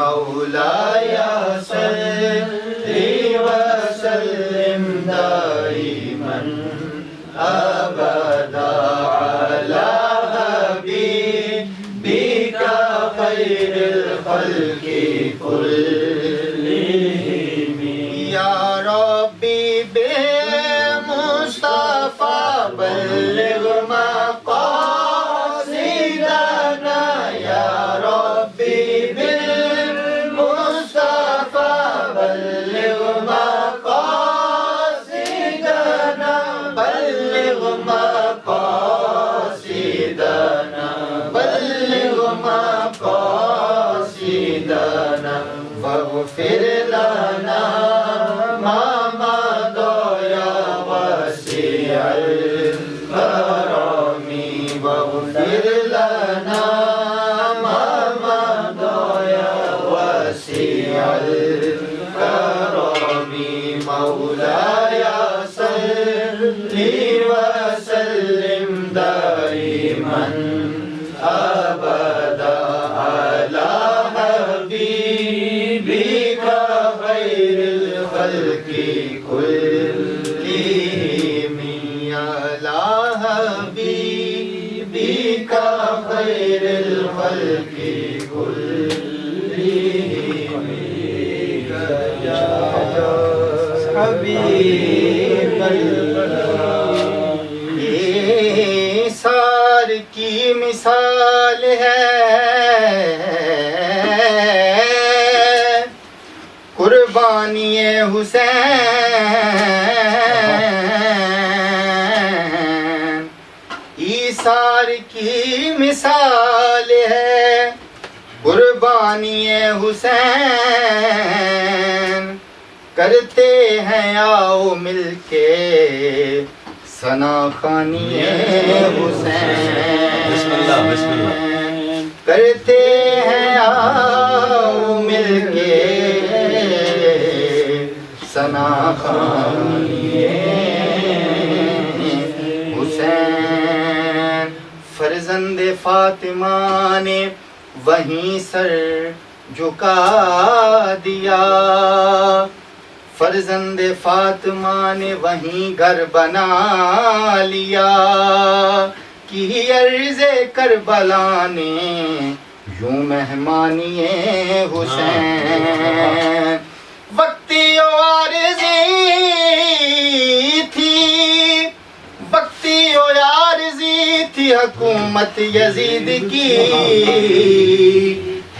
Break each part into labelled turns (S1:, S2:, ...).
S1: مولاي صل وسلم دائما أبدا على حبيبك خير الخلق كلهم يا ربي بالمصطفى بلغ مقاصدنا يا ربي بالمصطفى بلغ مقاصدنا بلغ مقاصدنا بلغ مقاصدنا واغفر لنا ما مضى يا واسع الكرم واغفر لنا ما مضى يا واسع الكرم مولاي صل وسلم دائما أبدا على حبيبك خير الخلق كلهم على حبيبك خير الخلق كلهم يا حبيب اللہ یہ سار کی مثال ہے قربانی حسین ایثار کی مثال ہے قربانی حسین کرتے ہیں آؤ مل کے ثنا خوانی حسین کرتے ہیں آؤ مل کے ثنا خوانی حسین فرزند فاطمہ نے وہیں سر جھکا دیا فرزند فاطمہ نے وہیں گھر بنا لیا کہ عرض کربلا نے یوں مہمانی حسین وقتی و عارضی تھی وقتی و عارضی تھی حکومت یزید کی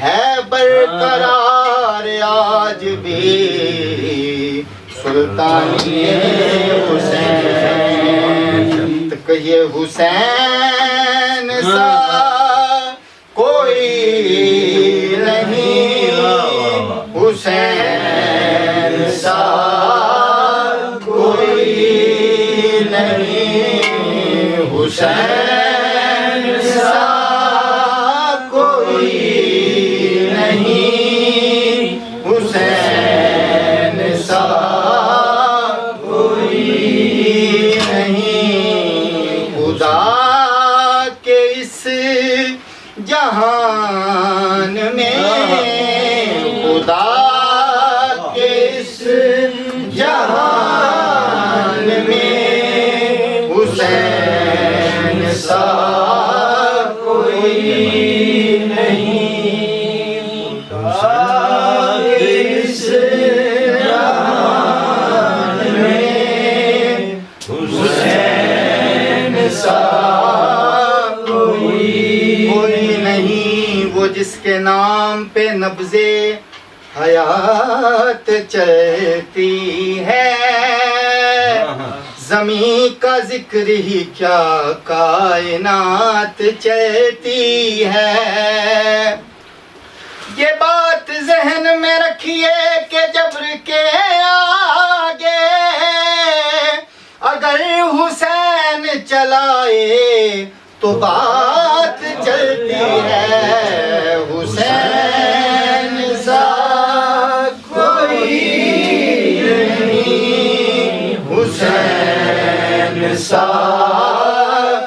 S1: ہے برقرار آج بھی سلطانی حسین تو کہیے حسین سا کوئی نہیں حسین سا کوئی نہیں حسین سا کوئی نہیں حسین سا کوئی نہیں خدا کے اس جہان میں خدا کے اس جہان میں حسین سا کوئی نہیں اس جہان میں حسین سا کوئی نہیں وہ جس کے نام پہ نبض حیات چلتی ہے زمین کا ذکر ہی کیا کائنات چلتی ہے یہ بات ذہن میں رکھیے کہ جبر کے آگے اگر حسین چلائے تو بات چلتی ہے حسین سا کوئی نہیں حسین سا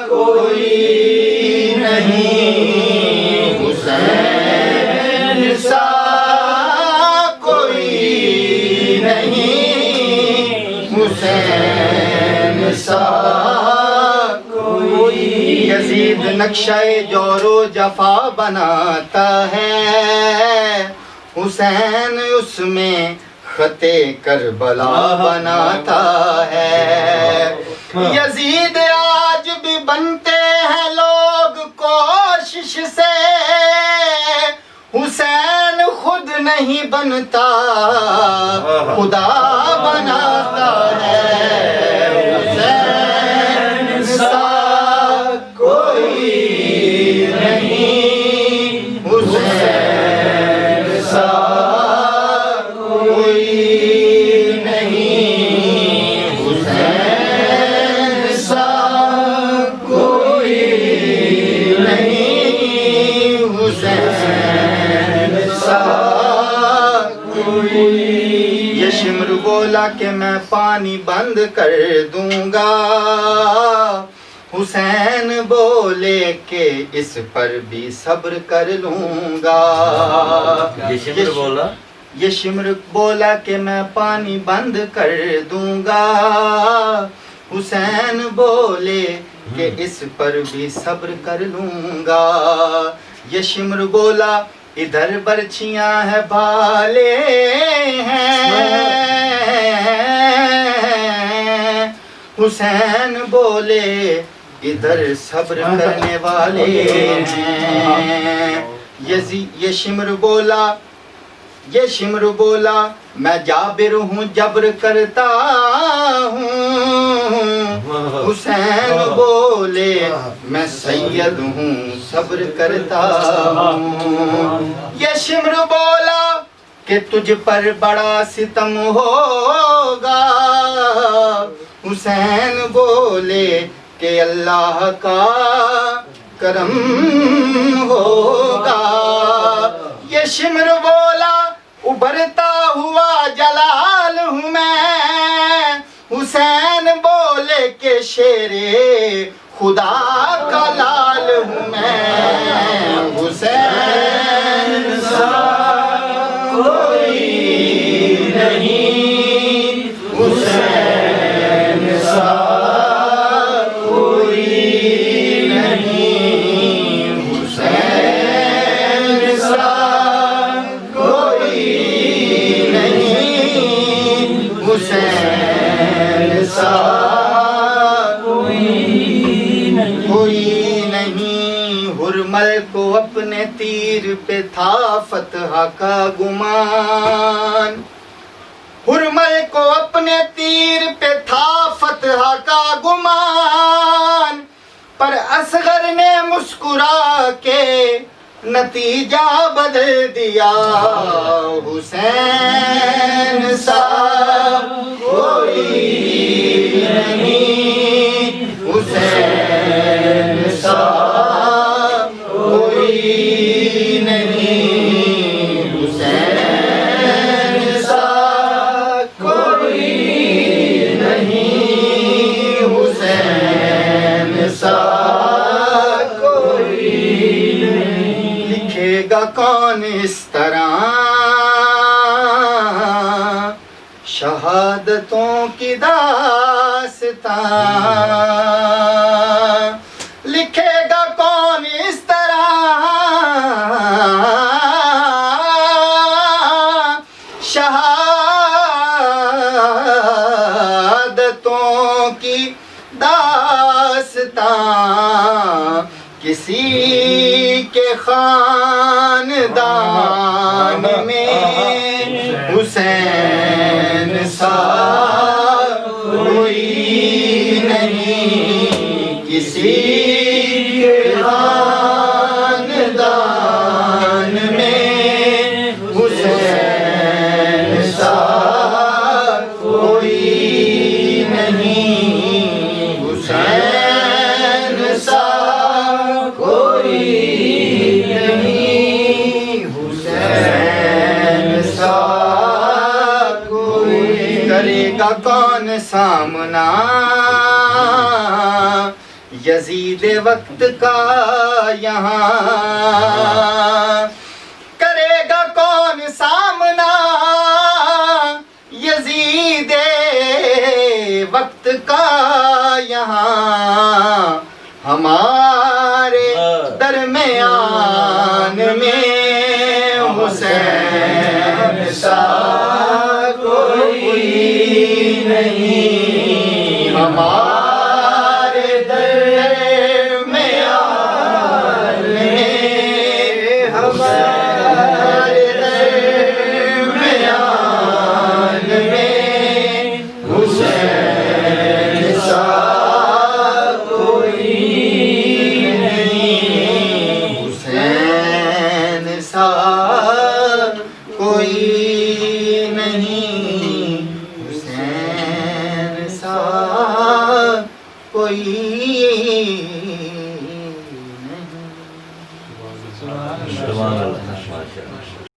S1: کوئی نہیں حسین سا حسین سا کوئی یزید نقشہ جور و جفا بناتا ہے حسین اس میں خط کربلا بناتا ہے یزید آج بھی بنتے ہیں لوگ کوشش سے حسین خود نہیں بنتا خدا بناتا ہے حسین سا کوئی نہیں حسین سا کوئی نہیں حسین سا کوئی نہیں حسین سا کوئی یہ شمر بولا کہ میں پانی بند کر دوں گا حسین بولے کہ اس پر بھی صبر کر لوں گا یہ شمر بولا کہ میں پانی بند کر دوں گا حسین بولے کہ اس پر بھی صبر کر لوں گا یہ شمر بولا ادھر برچیاں ہے بھالے ہیں حسین بولے ادھر صبر کرنے والے ہیں یہ شمر بولا میں جابر ہوں جبر کرتا ہوں حسین بولے میں سید ہوں صبر کرتا ہوں یہ شمر بولا کہ تجھ پر بڑا ستم ہوگا حسین بولے کہ اللہ کا کرم ہوگا یہ شمر بولا ابھرتا ہوا جلال ہوں میں حسین بولے کہ شیر خدا کا لال ہوں میں حسین سا کوئی نہیں حسین سا کوئی نہیں حسین سا کوئی نہیں حسین سا کوئی نہیں ہرمل کو اپنے تیر پہ تھا فتح کا گمان ہرمل کو اپنے تیر پہ تھا فتح کا گمان پر اصغر نے مسکرا کے نتیجہ بدل دیا حسین سا کوئی نہیں حسین سا کوئی نہیں حسین سا کوئی نہیں حسین سا کوئی نہیں لکھے گا کون اس طرح شہادتوں کی داستان لکھے گا کون اس طرح شہادتوں کی داستان کسی کے خاندان میں حسین سا کوئی نہیں کسی کے خاندان میں حسین سا کوئی نہیں حسین سا کوئی نہیں حسین سا کوئی کرے گا کون سامنا یزید وقت کا یہاں کرے گا کون سامنا یزید وقت کا یہاں ہمارے درمیان میں حسین سا کوئی نہیں، ہمارے درمیان میں ہمارے درمیان میں حسین سا کوئی نہیں، حسین سا کوئی نہیں، حسین سا کوئی نہیں۔
S2: سبحان اللہ، ماشاء اللہ۔